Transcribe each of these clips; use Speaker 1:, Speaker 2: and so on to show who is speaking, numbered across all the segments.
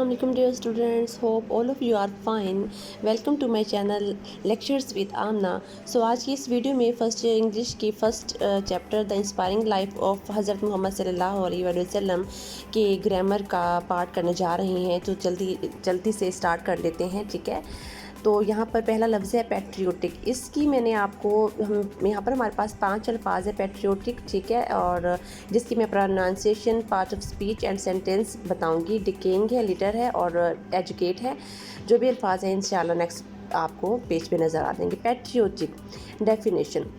Speaker 1: Assalamualaikum dear students, hope all of you are fine. Welcome to my channel Lectures with Amna. So आज की इस video में first English की first chapter the inspiring life of हज़रत मोहम्मद सल्लल्लाहु अलैहि वसल्लम के ग्रामर का पार्ट करने जा रहे हैं। तो जल्दी से स्टार्ट कर लेते हैं, ठीक है। तो यहाँ पर पहला लफ्ज़ है पैट्रियोटिक। इसकी मैंने आपको यहाँ पर हमारे पास 5 अल्फाज है पैट्रियोटिक, ठीक है, और जिसकी मैं pronunciation, part of speech and sentence बताऊँगी। डिकेइंग है, लिटर है और एजुकेट है। जो भी अल्फाज हैं इंशाल्लाह नेक्स्ट आपको पेज पे नज़र आ देंगे। Patriotic definition.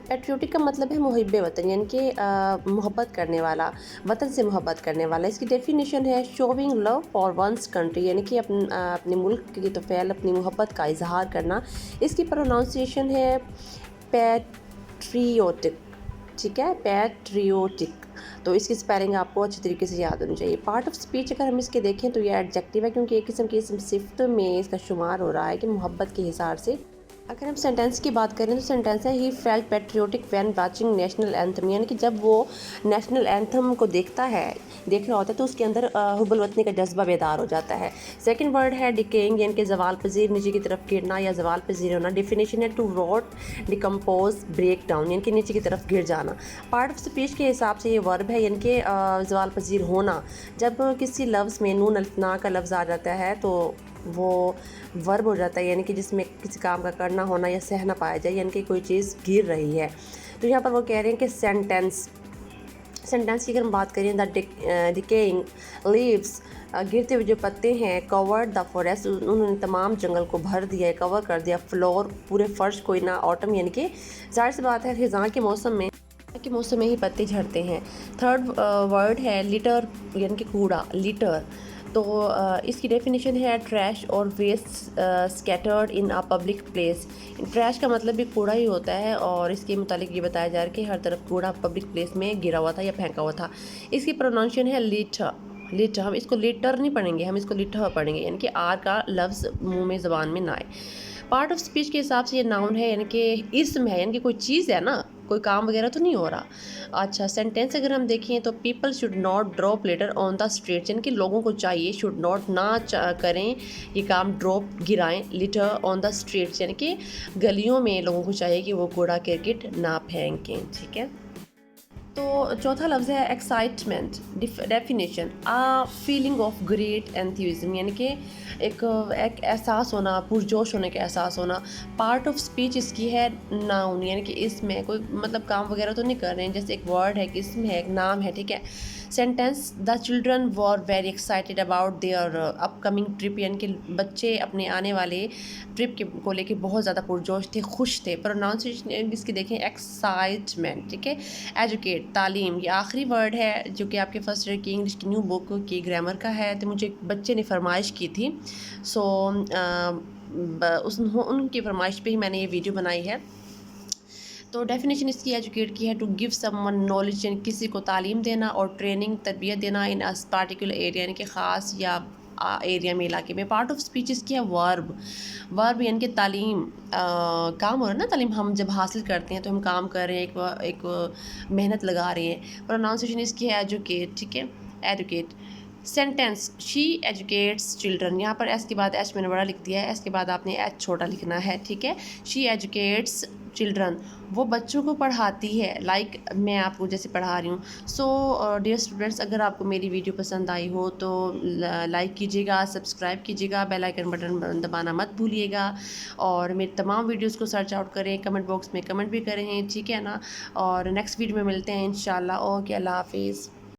Speaker 1: पैट्रियोटिक का मतलब है मुहिब वतन, यानी कि मोहब्बत करने वाला, वतन से मोहब्बत करने वाला। इसकी डेफिनेशन है showing love for one's country, यानी कि अपने मुल्क की तोफ़ैल, अपनी मोहब्बत का इजहार करना। इसकी प्रोनाउंसिएशन है पैट्रियोटिक, ठीक है, पैट्रियोटिक। तो इसकी स्पेलिंग आपको अच्छी तरीके से याद होनी चाहिए। पार्ट ऑफ स्पीच अगर हम इसके देखें तो ये एडजेक्टिव है, क्योंकि एक किस्म की सिफ्त में इसका शुमार हो रहा है कि मोहब्बत के हिसाब से। अगर हम सेंटेंस की बात करें तो सेंटेंस है he felt patriotic when watching national anthem, यानी कि जब वो नेशनल एंथम को देख रहा होता है तो उसके अंदर हुब्बुल वतनी का जज्बा बेदार हो जाता है। सेकंड वर्ड है डिकेइंग, यानी कि जवाल पजीर, नीचे की तरफ गिरना या जवाल पजीर होना। डेफिनेशन है to rot, decompose, break down, यानी कि नीचे की तरफ गिर जाना। पार्ट ऑफ स्पीच के हिसाब से ये वर्ब है, यानी कि जवाल पजीर होना। जब किसी लफ्ज़ में नून अल्फना का लफ्ज़ आ जाता है तो वो वर्ब हो जाता है, यानी कि जिसमें किसी काम का करना होना या सहना पाया जाए, यानी कि कोई चीज़ गिर रही है। तो यहाँ पर वो कह रहे हैं कि सेंटेंस की अगर हम बात करें, द डिकेइंग लीव्स, गिरते हुए जो पत्ते हैं, कवर्ड द फॉरेस्ट, उन्होंने तमाम जंगल को भर दिया है, कवर कर दिया, फ्लोर, पूरे फर्श को, ना ऑटम, यानी कि जाहिर सी बात है खिज़ां के मौसम में ही पत्ते झड़ते हैं। थर्ड वर्ड है लिटर, यानी कि कूड़ा, लिटर। तो इसकी डेफिनेशन है ट्रैश और waste scattered in a public place. Trash का मतलब भी कूड़ा ही होता है, और इसके मुतालिक ये बताया जा रहा है कि हर तरफ कूड़ा पब्लिक प्लेस में गिरा हुआ था या फेंका हुआ था। इसकी प्रोनाउंसिएशन है लिटर। हम इसको लिटर नहीं पढ़ेंगे, हम इसको लिटर पढ़ेंगे, यानी कि आर का लफ्ज़ मुंह में ज़बान में ना आए। पार्ट ऑफ स्पीच के हिसाब से ये नाउन है, यानी कि इसम है, यानी कि कोई चीज़ है ना, कोई काम वगैरह तो नहीं हो रहा। अच्छा, सेंटेंस अगर हम देखें तो people should not drop litre on the streets, यानी कि लोगों को चाहिए, शुड नॉट ना करें ये काम, ड्रॉप गिराएं, लिटर ऑन द स्ट्रीट्स, यानी कि गलियों में लोगों को चाहिए कि वो कूड़ा करकट ना फेंकें, ठीक है। तो चौथा लफ्ज़ है excitement. Definition a feeling of great enthusiasm, यानी कि एक एहसास होना, पुरजोश होने का एहसास होना। पार्ट ऑफ स्पीच इसकी है नाउन, यानी कि इसमें कोई मतलब काम वगैरह तो नहीं कर रहे हैं, जैसे एक वर्ड है, कि इसमें है, एक नाम है, ठीक है। Sentence the children were very excited about their upcoming trip, यानी कि बच्चे अपने आने वाले ट्रिप को लेके बहुत ज़्यादा पुरजोश थे, खुश थे। प्रोनाउंसिएशन इसकी देखें एक्साइटमेंट, ठीक है। एजुकेट, तालीम, ये आखिरी वर्ड है जो कि आपके फर्स्ट ईयर की इंग्लिश की न्यू बुक की ग्रामर का है। तो मुझे बच्चे ने फरमाइश की थी, सो उनकी फरमाइश पे ही मैंने ये वीडियो बनाई है। तो डेफिनेशन इसकी एजुकेट की है टू गिव समवन नॉलेज, यानी किसी को तालीम देना, और ट्रेनिंग, तरबियत देना, इन अ पार्टिकुलर एरिया, यानी कि ख़ास या एरिया में, इलाके में। पार्ट ऑफ स्पीच इसकी है वर्ब, यानी कि तालीम, काम हो रहा है ना, तालीम हम जब हासिल करते हैं तो हम काम कर रहे हैं, एक मेहनत लगा रहे हैं। प्रोनाउंसिएशन इसकी है एजुकेट, ठीक है, educate. Sentence she educates children, यहाँ पर एस के बाद एच मैंने बड़ा लिख दिया है, एस के बाद आपने एच छोटा लिखना है, ठीक है। शी एजुकेट्स चिल्ड्रन, वो बच्चों को पढ़ाती है, लाइक मैं आपको जैसे पढ़ा रही हूँ। सो डियर स्टूडेंट्स, अगर आपको मेरी वीडियो पसंद आई हो तो लाइक कीजिएगा, सब्सक्राइब कीजिएगा, बेल आइकन बटन दबाना मत भूलिएगा, और मेरे तमाम वीडियोस को सर्च आउट करें, कमेंट बॉक्स में कमेंट भी करें, ठीक है ना। और नेक्स्ट वीडियो में मिलते हैं इंशाल्लाह। ओके, अल्लाह हाफिज़।